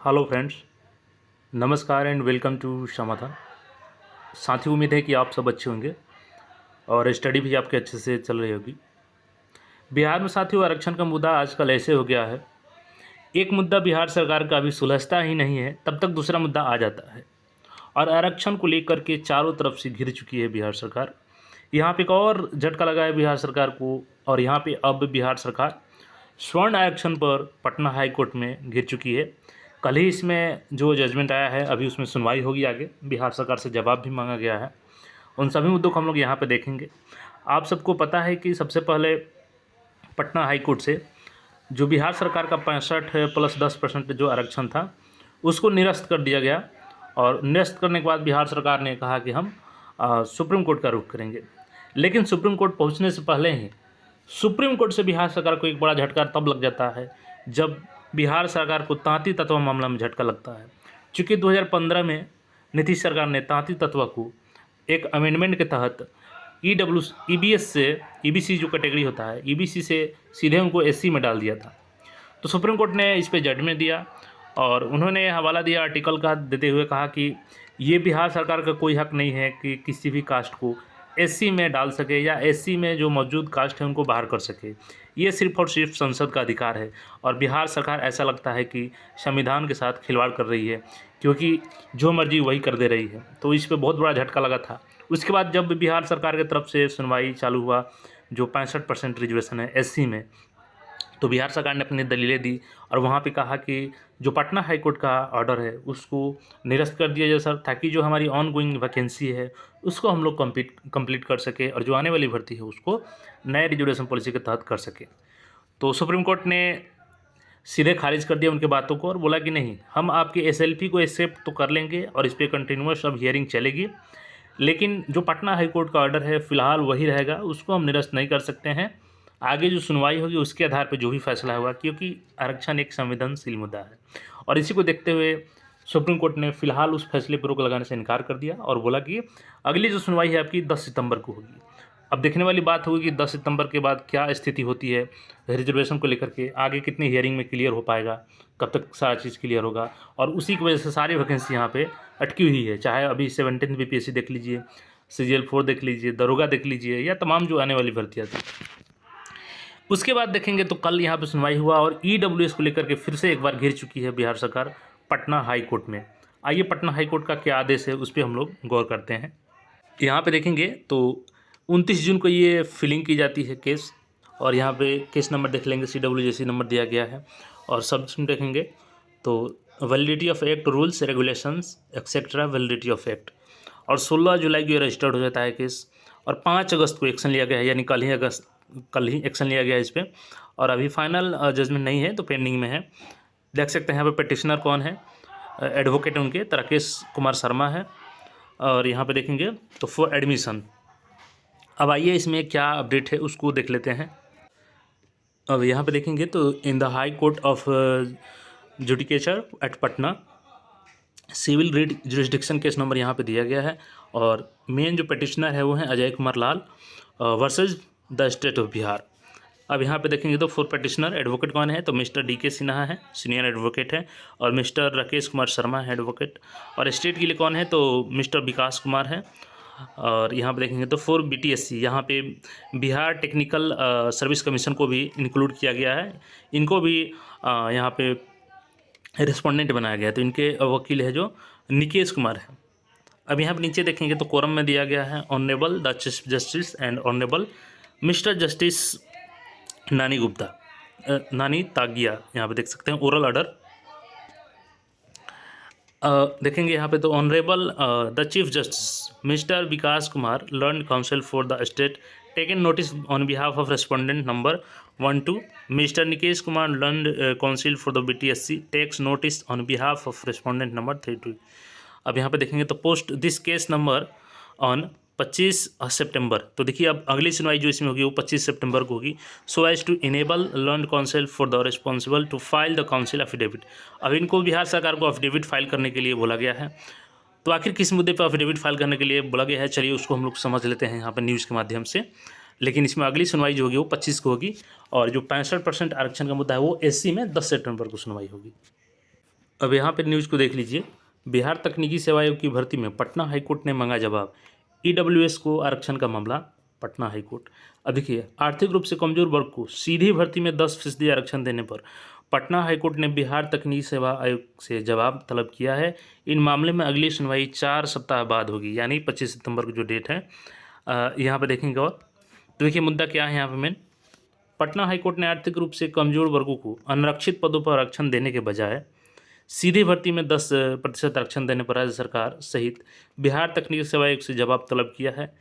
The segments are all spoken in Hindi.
हेलो फ्रेंड्स, नमस्कार एंड वेलकम टू समाधान। साथी, उम्मीद है कि आप सब अच्छे होंगे और स्टडी भी आपके अच्छे से चल रही होगी। बिहार में साथियों, आरक्षण का मुद्दा आजकल ऐसे हो गया है, एक मुद्दा बिहार सरकार का अभी सुलझता ही नहीं है तब तक दूसरा मुद्दा आ जाता है और आरक्षण को लेकर के चारों तरफ से घिर चुकी है बिहार सरकार। यहाँ पे एक और झटका लगा है बिहार सरकार को, और यहाँ पे अब बिहार सरकार स्वर्ण आरक्षण पर पटना हाई कोर्ट में घिर चुकी है। कल ही इसमें जो जजमेंट आया है, अभी उसमें सुनवाई होगी आगे। बिहार सरकार से जवाब भी मांगा गया है। उन सभी मुद्दों को हम लोग यहाँ पे देखेंगे। आप सबको पता है कि सबसे पहले पटना हाई कोर्ट से जो बिहार सरकार का 65+10% जो आरक्षण था उसको निरस्त कर दिया गया, और निरस्त करने के बाद बिहार सरकार ने कहा कि हम सुप्रीम कोर्ट का रुख करेंगे। लेकिन सुप्रीम कोर्ट पहुंचने से पहले ही सुप्रीम कोर्ट से बिहार सरकार को एक बड़ा झटका तब लग जाता है जब बिहार सरकार को तांती तत्व मामला में झटका लगता है। चूँकि 2015 में नीतीश सरकार ने तांती तत्व को एक अमेंडमेंट के तहत ईबीएस से, ईबीसी जो कैटेगरी होता है, ईबीसी से सीधे उनको एससी में डाल दिया था। तो सुप्रीम कोर्ट ने इस पे जजमेंट दिया और उन्होंने हवाला दिया आर्टिकल का, देते हुए कहा कि ये बिहार सरकार का कोई हक नहीं है कि किसी भी कास्ट को एससी में डाल सके या एससी में जो मौजूद कास्ट है उनको बाहर कर सके। ये सिर्फ और सिर्फ संसद का अधिकार है और बिहार सरकार ऐसा लगता है कि संविधान के साथ खिलवाड़ कर रही है, क्योंकि जो मर्जी वही कर दे रही है। तो इस पे बहुत बड़ा झटका लगा था। उसके बाद जब बिहार सरकार की तरफ से सुनवाई चालू हुआ, जो 65% रिजर्वेशन है एससी में, तो बिहार सरकार ने अपनी दलीलें दी और वहाँ पे कहा कि जो पटना हाई कोर्ट का ऑर्डर है उसको निरस्त कर दिया जाए सर, ताकि जो हमारी ऑन गोइंग वैकेंसी है उसको हम लोग कंप्लीट कर सके और जो आने वाली भर्ती है उसको नए रिजर्वेशन पॉलिसी के तहत कर सके। तो सुप्रीम कोर्ट ने सीधे खारिज कर दिया उनके बातों को और बोला कि नहीं, हम आपके एसएलपी को एक्सेप्ट तो कर लेंगे और इस पर कंटिन्यूस अब हियरिंग चलेगी, लेकिन जो पटना हाई कोर्ट का ऑर्डर है फ़िलहाल वही रहेगा, उसको हम निरस्त नहीं कर सकते हैं। आगे जो सुनवाई होगी उसके आधार पर जो भी फैसला होगा, क्योंकि आरक्षण एक संवेदनशील मुद्दा है। और इसी को देखते हुए सुप्रीम कोर्ट ने फ़िलहाल उस फैसले पर रोक लगाने से इनकार कर दिया और बोला कि अगली जो सुनवाई है आपकी 10 सितंबर को होगी। अब देखने वाली बात होगी कि 10 सितंबर के बाद क्या स्थिति होती है रिजर्वेशन को लेकर के, आगे कितनी हियरिंग में क्लियर हो पाएगा, कब तक सारा चीज़ क्लियर होगा। और उसी की वजह से सारी वैकेंसी यहाँ पे अटकी हुई है, चाहे अभी 17th बीपीएससी देख लीजिए, सीजीएल 4 देख लीजिए, दरोगा देख लीजिए, या तमाम जो आने वाली भर्तियाँ थी। उसके बाद देखेंगे तो कल यहाँ पे सुनवाई हुआ और ईडब्ल्यूएस को लेकर के फिर से एक बार घिर चुकी है बिहार सरकार पटना हाई कोर्ट में। आइए पटना हाई कोर्ट का क्या आदेश है उस पर हम लोग गौर करते हैं। यहाँ पे देखेंगे तो 29 जून को ये फिलिंग की जाती है केस, और यहाँ पे केस नंबर देख लेंगे, CWJC नंबर दिया गया है। और सब्जेक्ट देखेंगे तो validity of act, rules regulations etcetera validity of act. और 16 जुलाई को ये रजिस्टर्ड हो जाता है केस और 5 अगस्त को एक्शन लिया गया है, यानी कल ही एक्शन लिया गया है इस पर। और अभी फाइनल जजमेंट नहीं है, तो पेंडिंग में है। देख सकते हैं यहाँ पे पिटिशनर कौन है, एडवोकेट उनके राकेश कुमार शर्मा है। और यहाँ पे देखेंगे तो फॉर एडमिशन। अब आइए इसमें क्या अपडेट है उसको देख लेते हैं। अब यहाँ पे देखेंगे तो in the high court of judicature at Patna, civil writ jurisdiction case number यहाँ पे दिया गया है। और मेन जो पिटिशनर है वो है Ajay Kumar Lal versus the state of Bihar. अब यहाँ पे देखेंगे तो फॉर पिटिशनर एडवोकेट कौन है, तो मिस्टर DK सिन्हा है, सीनियर एडवोकेट है, और मिस्टर राकेश कुमार शर्मा है एडवोकेट। और स्टेट के लिए कौन है, तो मिस्टर विकास कुमार है। और यहाँ पे देखेंगे तो फॉर BTSC, यहाँ पे बिहार टेक्निकल सर्विस कमीशन को भी इंक्लूड किया गया है, इनको भी यहाँ पे रिस्पोंडेंट बनाया गया है। तो इनके वकील है जो निकेश कुमार है। अब यहाँ पे नीचे देखेंगे तो कोरम में दिया गया है honourable the chief justice and honourable mister justice नानी गुप्ता, नानी तागिया, यहाँ पे देख सकते हैं ओरल ऑर्डर। देखेंगे यहाँ पे तो honourable the chief justice mister Vikas Kumar learn counsel for the state taken notice on behalf of respondent number 1-2। Mister Nikesh Kumar learn counsel for the BTSC takes notice on behalf of respondent number 3-2। अब यहाँ पे देखेंगे तो post this case number on 25 सितंबर। तो देखिए अब अगली सुनवाई जो इसमें होगी वो 25 सितंबर को होगी। So as to enable learn counsel for the responsible to file the counsel affidavit. अब इनको बिहार सरकार को एफिडेविट फाइल करने के लिए बोला गया है। तो आखिर किस मुद्दे पर एफिडेविट फाइल करने के लिए बोला गया है, चलिए उसको हम लोग समझ लेते हैं यहाँ पर न्यूज़ के माध्यम से। लेकिन इसमें अगली सुनवाई जो होगी वो 25 को होगी, और जो 65% आरक्षण का मुद्दा है वो SC में 10 सितंबर को सुनवाई होगी। अब यहाँ पे न्यूज़ को देख लीजिए। बिहार तकनीकी सेवा आयोग की भर्ती में पटना हाईकोर्ट ने मांगा जवाब। ईडब्ल्यूएस को आरक्षण का मामला, पटना हाईकोर्ट। अब देखिए, आर्थिक रूप से कमजोर वर्ग को सीधी भर्ती में 10% आरक्षण देने पर पटना हाईकोर्ट ने बिहार तकनीकी सेवा आयोग से जवाब तलब किया है। इन मामले में अगली सुनवाई 4 सप्ताह बाद होगी, यानी 25 सितंबर को जो डेट है। यहाँ पर देखेंगे। और तो देखिए मुद्दा क्या है यहाँ पर मेन। पटना हाईकोर्ट ने आर्थिक रूप से कमजोर वर्गों को अनारक्षित पदों पर आरक्षण देने के बजाय सीधी भर्ती में 10% आरक्षण देने पर राज्य सरकार सहित बिहार तकनीकी सेवा आयोग से जवाब तलब किया है।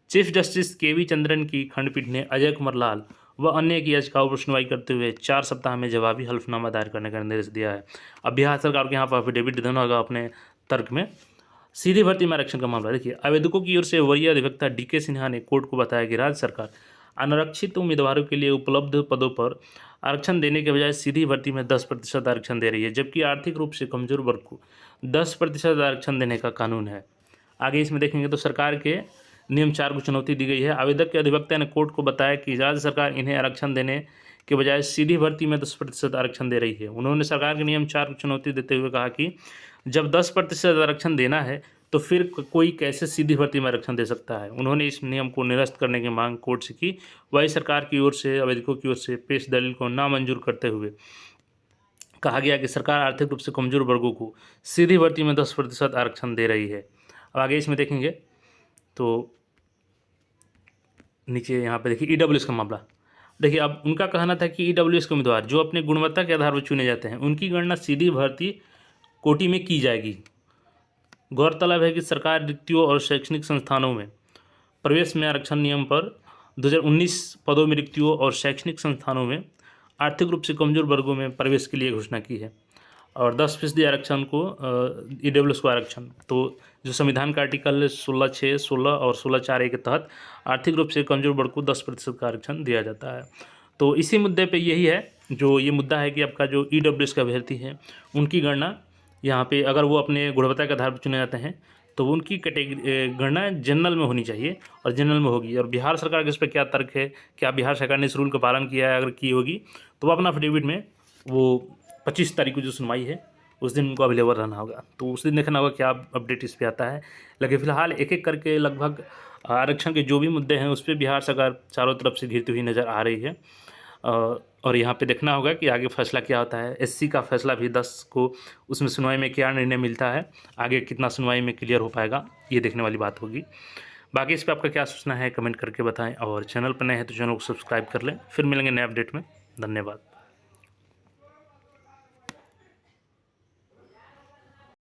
चीफ जस्टिस केवी चंद्रन की खंडपीठ ने अजय कुमार लाल व अन्य की याचिकाओं पर सुनवाई करते हुए 4 सप्ताह में जवाबी हल्फनामा दायर करने का निर्देश दिया है। अब बिहार सरकार के यहाँ पर एफिडेविट देना होगा अपने तर्क में। सीधी भर्ती में आरक्षण का मामला देखिए, आवेदकों की ओर से वरीय अधिवक्ता डीके सिन्हा ने कोर्ट को बताया कि राज्य सरकार अनारक्षित उम्मीदवारों के लिए उपलब्ध पदों पर आरक्षण देने के बजाय सीधी भर्ती में 10% आरक्षण दे रही है, जबकि आर्थिक रूप से कमजोर वर्ग को 10% आरक्षण देने का कानून है। आगे इसमें देखेंगे तो सरकार के नियम 4 को चुनौती दी गई है। आवेदक के अधिवक्ता ने कोर्ट को बताया कि राज्य सरकार इन्हें आरक्षण देने के बजाय सीधी भर्ती में 10% आरक्षण दे रही है। उन्होंने सरकार के नियम 4 को चुनौती देते हुए कहा कि जब 10% आरक्षण देना है तो फिर कोई कैसे सीधी भर्ती में आरक्षण दे सकता है। उन्होंने इस नियम को निरस्त करने की मांग कोर्ट से की। वही सरकार की ओर से आवेदकों की ओर से पेश दलील को नामंजूर करते हुए कहा गया कि सरकार आर्थिक रूप से कमजोर वर्गों को सीधी भर्ती में 10% आरक्षण दे रही है। अब आगे इसमें देखेंगे तो नीचे यहाँ पे देखिए ईडब्ल्यूएस का मामला। देखिए, अब उनका कहना था कि ईडब्ल्यूएस के उम्मीदवार जो अपने गुणवत्ता के आधार पर चुने जाते हैं उनकी गणना सीधी भर्ती कोटि में की जाएगी। गौरतलब है कि सरकार रिक्तियों और शैक्षणिक संस्थानों में प्रवेश में आरक्षण नियम पर 2019 पदों में रिक्तियों और शैक्षणिक संस्थानों में आर्थिक रूप से कमजोर वर्गों में प्रवेश के लिए घोषणा की है और 10% आरक्षण को ईडब्ल्यूएस को आरक्षण तो जो संविधान का आर्टिकल 16(6), 16 और 16(4)(a) के तहत आर्थिक रूप से कमजोर वर्ग को 10% का आरक्षण दिया जाता है। तो इसी मुद्दे पे यही है जो ये मुद्दा है कि आपका जो ईडब्ल्यूएस का अभ्यर्थी है उनकी गणना यहाँ पे अगर वो अपने गुणवत्ता के आधार पर चुने जाते हैं तो उनकी कैटेगरी गणना जनरल में होनी चाहिए और जनरल में होगी। और बिहार सरकार के इस पर क्या तर्क है, क्या बिहार सरकार ने इस रूल का पालन किया है, अगर की होगी तो वो अपना एफिडेविट में वो 25 तारीख को जो सुनवाई है उस दिन उनको अवेलेबल रहना होगा। तो उस दिन देखना होगा क्या अपडेट इस पर आता है। लेकिन फिलहाल एक एक करके लगभग आरक्षण के जो भी मुद्दे हैं उस पर बिहार सरकार चारों तरफ से घिरती हुई नज़र आ रही है। और यहाँ पे देखना होगा कि आगे फैसला क्या होता है। एससी का फैसला भी 10 को उसमें सुनवाई में क्या निर्णय मिलता है, आगे कितना सुनवाई में क्लियर हो पाएगा, ये देखने वाली बात होगी। बाकी इस पर आपका क्या सोचना है कमेंट करके बताएं और चैनल पर नए हैं तो चैनल को सब्सक्राइब कर लें। फिर मिलेंगे नए अपडेट में। धन्यवाद।